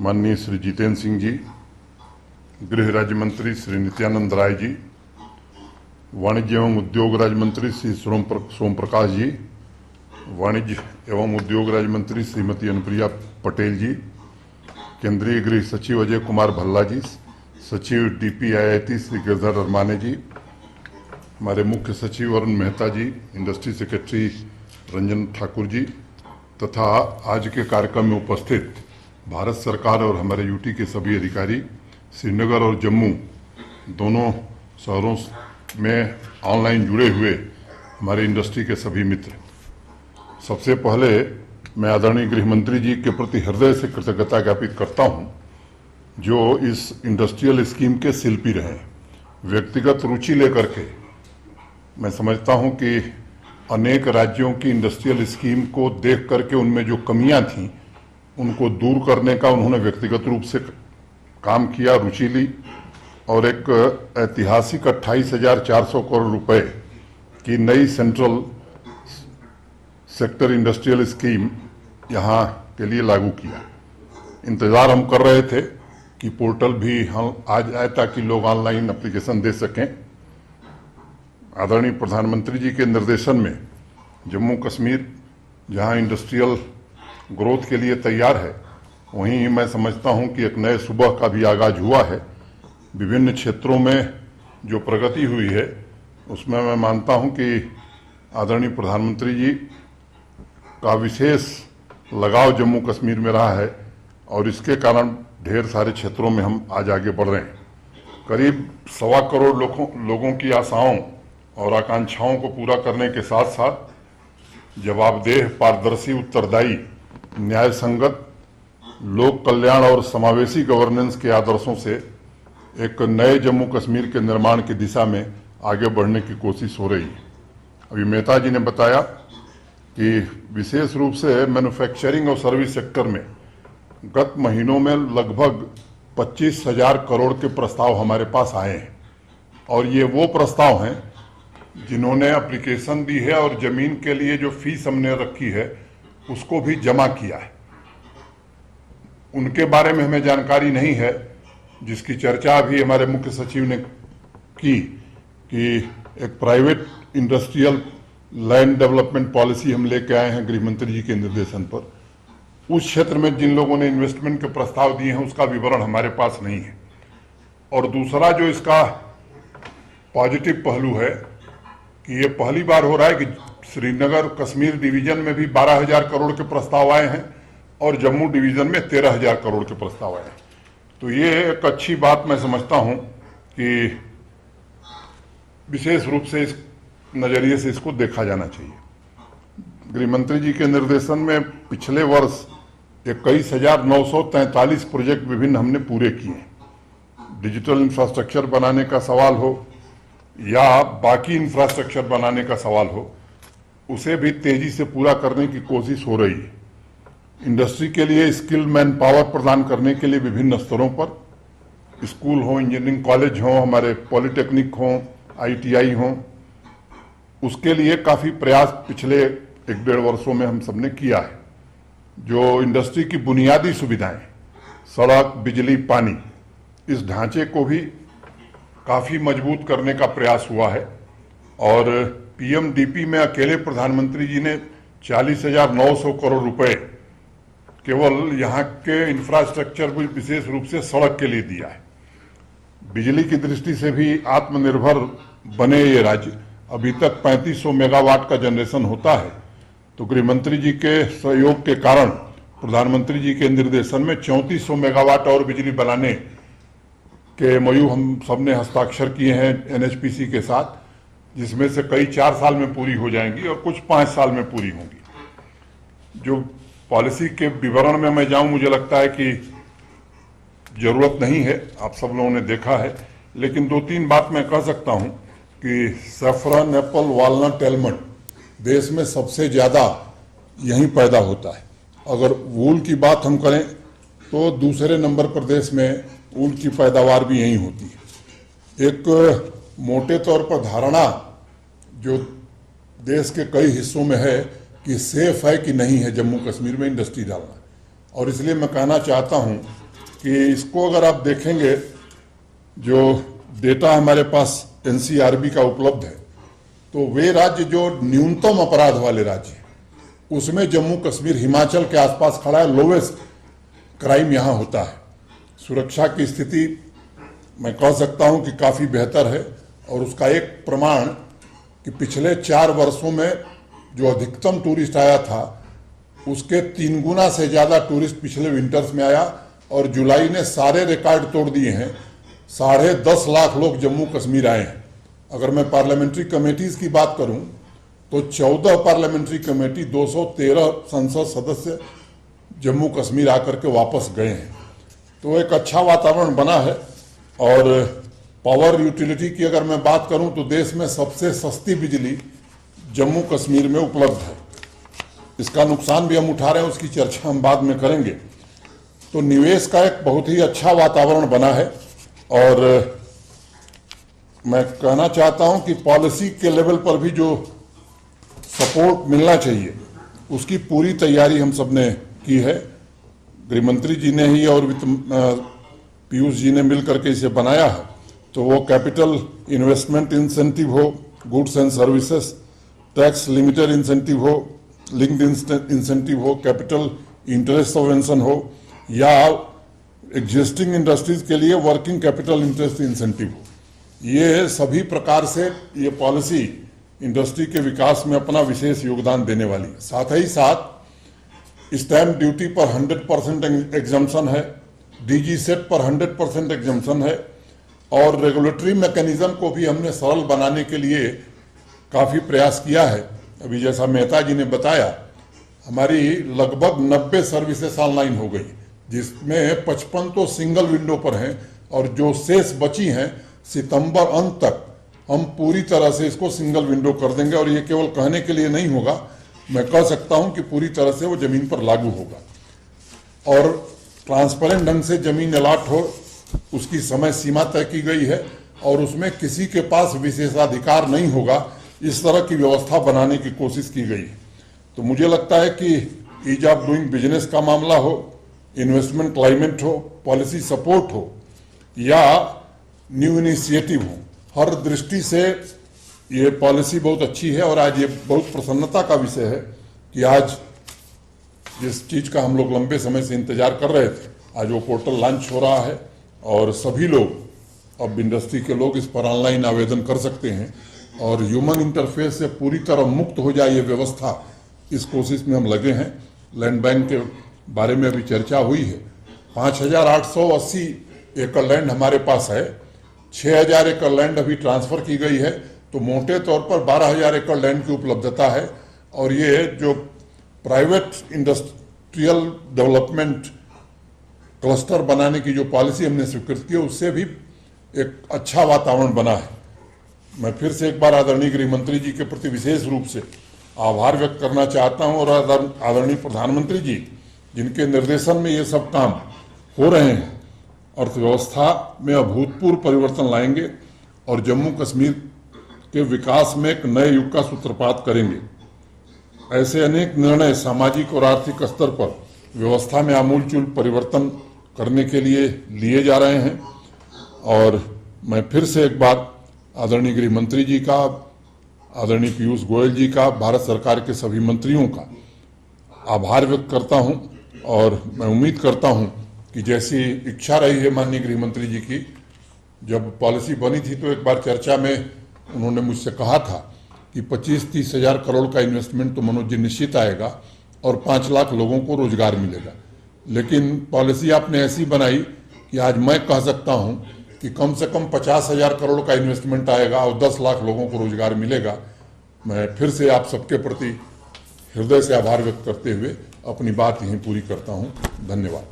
माननीय श्री जितेंद्र सिंह जी, गृह राज्य मंत्री श्री नित्यानंद राय जी, वाणिज्य एवं उद्योग राज्य मंत्री श्री सोम प्रकाश जी, वाणिज्य एवं उद्योग राज्य मंत्री श्रीमती अनुप्रिया पटेल जी, केंद्रीय गृह सचिव अजय कुमार भल्ला जी, सचिव DPIIT श्री गिरधर अरमाने जी, हमारे मुख्य सचिव अरुण मेहता जी, इंडस्ट्री सेक्रेटरी रंजन ठाकुर जी तथा आज के कार्यक्रम में उपस्थित भारत सरकार और हमारे UT के सभी अधिकारी, श्रीनगर और जम्मू दोनों शहरों में ऑनलाइन जुड़े हुए हमारे इंडस्ट्री के सभी मित्र, सबसे पहले मैं आदरणीय गृह मंत्री जी के प्रति हृदय से कृतज्ञता ज्ञापित करता हूं, जो इस इंडस्ट्रियल स्कीम के शिल्पी रहे। व्यक्तिगत रुचि लेकर के मैं समझता हूं कि अनेक राज्यों की इंडस्ट्रियल स्कीम को देख करके उनमें जो कमियां थीं उनको दूर करने का उन्होंने व्यक्तिगत रूप से काम किया, रुचि ली और एक ऐतिहासिक 28,400 करोड़ रुपए की नई सेंट्रल सेक्टर इंडस्ट्रियल स्कीम यहाँ के लिए लागू किया। इंतज़ार हम कर रहे थे कि पोर्टल भी हम आ जाए ताकि लोग ऑनलाइन एप्लीकेशन दे सकें। आदरणीय प्रधानमंत्री जी के निर्देशन में जम्मू कश्मीर जहाँ इंडस्ट्रियल ग्रोथ के लिए तैयार है, वहीं मैं समझता हूं कि एक नए सुबह का भी आगाज हुआ है। विभिन्न क्षेत्रों में जो प्रगति हुई है उसमें मैं मानता हूं कि आदरणीय प्रधानमंत्री जी का विशेष लगाव जम्मू कश्मीर में रहा है और इसके कारण ढेर सारे क्षेत्रों में हम आज आगे बढ़ रहे हैं। करीब 1.25 करोड़ लोगों की आशाओं और आकांक्षाओं को पूरा करने के साथ साथ जवाबदेह, पारदर्शी, उत्तरदायी, न्याय संगत, लोक कल्याण और समावेशी गवर्नेंस के आदर्शों से एक नए जम्मू कश्मीर के निर्माण की दिशा में आगे बढ़ने की कोशिश हो रही है। अभी मेहता जी ने बताया कि विशेष रूप से मैन्युफैक्चरिंग और सर्विस सेक्टर में गत महीनों में लगभग 25,000 करोड़ के प्रस्ताव हमारे पास आए हैं और ये वो प्रस्ताव हैं जिन्होंने एप्लीकेशन दी है और जमीन के लिए जो फीस हमने रखी है उसको भी जमा किया है। उनके बारे में हमें जानकारी नहीं है, जिसकी चर्चा भी हमारे मुख्य सचिव ने की कि एक private industrial land development policy हम लेके आए हैं गृह मंत्री जी के निर्देशन पर। उस क्षेत्र में जिन लोगों ने इन्वेस्टमेंट के प्रस्ताव दिए हैं उसका विवरण हमारे पास नहीं है। और दूसरा जो इसका पॉजिटिव पहलू है कि ये पहली बार हो रहा है कि श्रीनगर कश्मीर डिवीजन में भी 12,000 करोड़ के प्रस्ताव आए हैं और जम्मू डिवीजन में 13,000 करोड़ के प्रस्ताव आए हैं। तो ये एक अच्छी बात मैं समझता हूं कि विशेष रूप से इस नजरिए से इसको देखा जाना चाहिए। गृह मंत्री जी के निर्देशन में पिछले वर्ष 21,943 प्रोजेक्ट विभिन्न हमने पूरे किए हैं। डिजिटल इंफ्रास्ट्रक्चर बनाने का सवाल हो या बाकी इंफ्रास्ट्रक्चर बनाने का सवाल हो, उसे भी तेजी से पूरा करने की कोशिश हो रही है। इंडस्ट्री के लिए स्किल मैन पावर प्रदान करने के लिए विभिन्न स्तरों पर स्कूल हो, इंजीनियरिंग कॉलेज हो, हमारे पॉलिटेक्निक हो, ITI हो, उसके लिए काफ़ी प्रयास पिछले 1-1.5 वर्षों में हम सबने किया है। जो इंडस्ट्री की बुनियादी सुविधाएं, सड़क, बिजली, पानी, इस ढांचे को भी काफ़ी मजबूत करने का प्रयास हुआ है और PMDP में अकेले प्रधानमंत्री जी ने 40,900 करोड़ रुपए केवल यहाँ के इंफ्रास्ट्रक्चर को विशेष रूप से सड़क के लिए दिया है। बिजली की दृष्टि से भी आत्मनिर्भर बने ये राज्य, अभी तक 3500 मेगावाट का जनरेशन होता है। तो गृह मंत्री जी के सहयोग के कारण प्रधानमंत्री जी के निर्देशन में 3400 मेगावाट और बिजली बनाने के MOU हम सबने हस्ताक्षर किए हैं NHPC के साथ, जिसमें से कई 4 साल में पूरी हो जाएंगी और कुछ 5 साल में पूरी होंगी। जो पॉलिसी के विवरण में मैं जाऊं, मुझे लगता है कि जरूरत नहीं है, आप सब लोगों ने देखा है, लेकिन 2-3 बात मैं कह सकता हूं कि सैफरन, एप्पल, वॉलनट, एलमंड देश में सबसे ज़्यादा यहीं पैदा होता है। अगर वूल की बात हम करें तो दूसरे नंबर पर देश में वूल की पैदावार भी यहीं होती है। एक मोटे तौर पर धारणा जो देश के कई हिस्सों में है कि सेफ है कि नहीं है जम्मू कश्मीर में इंडस्ट्री डालना, और इसलिए मैं कहना चाहता हूं कि इसको अगर आप देखेंगे, जो डेटा हमारे पास एनसीआरबी का उपलब्ध है, तो वे राज्य जो न्यूनतम अपराध वाले राज्य हैं, उसमें जम्मू कश्मीर हिमाचल के आसपास खड़ा है। लोवेस्ट क्राइम यहाँ होता है। सुरक्षा की स्थिति मैं कह सकता हूँ कि काफ़ी बेहतर है, और उसका एक प्रमाण कि पिछले 4 वर्षों में जो अधिकतम टूरिस्ट आया था, उसके 3 गुना से ज़्यादा टूरिस्ट पिछले विंटर्स में आया, और जुलाई ने सारे रिकॉर्ड तोड़ दिए हैं। 10.5 लाख लोग जम्मू कश्मीर आए हैं। अगर मैं पार्लियामेंट्री कमेटीज़ की बात करूं, तो 14 पार्लियामेंट्री कमेटी, 213 संसद सदस्य जम्मू कश्मीर आकर के वापस गए हैं। तो एक अच्छा वातावरण बना है। और पावर यूटिलिटी की अगर मैं बात करूं, तो देश में सबसे सस्ती बिजली जम्मू कश्मीर में उपलब्ध है। इसका नुकसान भी हम उठा रहे हैं, उसकी चर्चा हम बाद में करेंगे। तो निवेश का एक बहुत ही अच्छा वातावरण बना है। और मैं कहना चाहता हूं कि पॉलिसी के लेवल पर भी जो सपोर्ट मिलना चाहिए, उसकी पूरी तैयारी हम सब ने की है। गृह मंत्री जी ने ही और पीयूष जी ने मिल करके इसे बनाया है। तो वो कैपिटल इन्वेस्टमेंट इंसेंटिव हो, goods and services tax limited incentive हो, लिंक्ड इंसेंटिव हो, कैपिटल इंटरेस्ट सबवेंशन हो, या एग्जिस्टिंग इंडस्ट्रीज के लिए वर्किंग कैपिटल इंटरेस्ट इंसेंटिव हो, ये सभी प्रकार से ये पॉलिसी इंडस्ट्री के विकास में अपना विशेष योगदान देने वाली है। साथ ही साथ स्टैंप ड्यूटी पर 100% एग्जम्पशन है, डीजी सेट पर 100% एग्जम्पशन है, और रेगुलेटरी मैकेनिज्म को भी हमने सरल बनाने के लिए काफ़ी प्रयास किया है। अभी जैसा मेहता जी ने बताया, हमारी लगभग 90 सर्विसेस ऑनलाइन हो गई, जिसमें 55 तो सिंगल विंडो पर हैं, और जो शेष बची हैं सितंबर अंत तक हम पूरी तरह से इसको सिंगल विंडो कर देंगे। और ये केवल कहने के लिए नहीं होगा, मैं कह सकता हूं कि पूरी तरह से वो जमीन पर लागू होगा। और ट्रांसपेरेंट ढंग से जमीन अलॉट हो, उसकी समय सीमा तय की गई है, और उसमें किसी के पास विशेषाधिकार नहीं होगा, इस तरह की व्यवस्था बनाने की कोशिश की गई है। तो मुझे लगता है कि ईज ऑफ डूइंग बिजनेस का मामला हो, इन्वेस्टमेंट क्लाइमेट हो, पॉलिसी सपोर्ट हो, या न्यू इनिशिएटिव हो, हर दृष्टि से ये पॉलिसी बहुत अच्छी है। और आज ये बहुत प्रसन्नता का विषय है कि आज जिस चीज़ का हम लोग लंबे समय से इंतजार कर रहे थे, आज वो पोर्टल लॉन्च हो रहा है, और सभी लोग, अब इंडस्ट्री के लोग इस पर ऑनलाइन आवेदन कर सकते हैं, और ह्यूमन इंटरफेस से पूरी तरह मुक्त हो जाए ये व्यवस्था, इस कोशिश में हम लगे हैं। लैंड बैंक के बारे में अभी चर्चा हुई है। 5,880 एकड़ लैंड हमारे पास है, 6,000 एकड़ लैंड अभी ट्रांसफर की गई है, तो मोटे तौर पर 12,000 एकड़ लैंड की उपलब्धता है। और ये जो प्राइवेट इंडस्ट्रियल डेवलपमेंट क्लस्टर बनाने की जो पॉलिसी हमने स्वीकृत की है, उससे भी एक अच्छा वातावरण बना है। मैं फिर से एक बार आदरणीय गृह मंत्री जी के प्रति विशेष रूप से आभार व्यक्त करना चाहता हूं, और आदरणीय प्रधानमंत्री जी, जिनके निर्देशन में ये सब काम हो रहे हैं, अर्थव्यवस्था में अभूतपूर्व परिवर्तन लाएंगे और जम्मू कश्मीर के विकास में एक नए युग का सूत्रपात करेंगे। ऐसे अनेक निर्णय सामाजिक और आर्थिक स्तर पर व्यवस्था में आमूलचूल परिवर्तन करने के लिए लिए जा रहे हैं। और मैं फिर से एक बार आदरणीय गृह मंत्री जी का, आदरणीय पीयूष गोयल जी का, भारत सरकार के सभी मंत्रियों का आभार व्यक्त करता हूं। और मैं उम्मीद करता हूं कि जैसी इच्छा रही है माननीय गृह मंत्री जी की, जब पॉलिसी बनी थी तो एक बार चर्चा में उन्होंने मुझसे कहा था कि 25-30 हज़ार करोड़ का इन्वेस्टमेंट तो मनोज जी निश्चित आएगा और 5 लाख लोगों को रोजगार मिलेगा। लेकिन पॉलिसी आपने ऐसी बनाई कि आज मैं कह सकता हूं कि कम से कम 50,000 करोड़ का इन्वेस्टमेंट आएगा और 10 लाख लोगों को रोजगार मिलेगा। मैं फिर से आप सबके प्रति हृदय से आभार व्यक्त करते हुए अपनी बात यहीं पूरी करता हूं। धन्यवाद।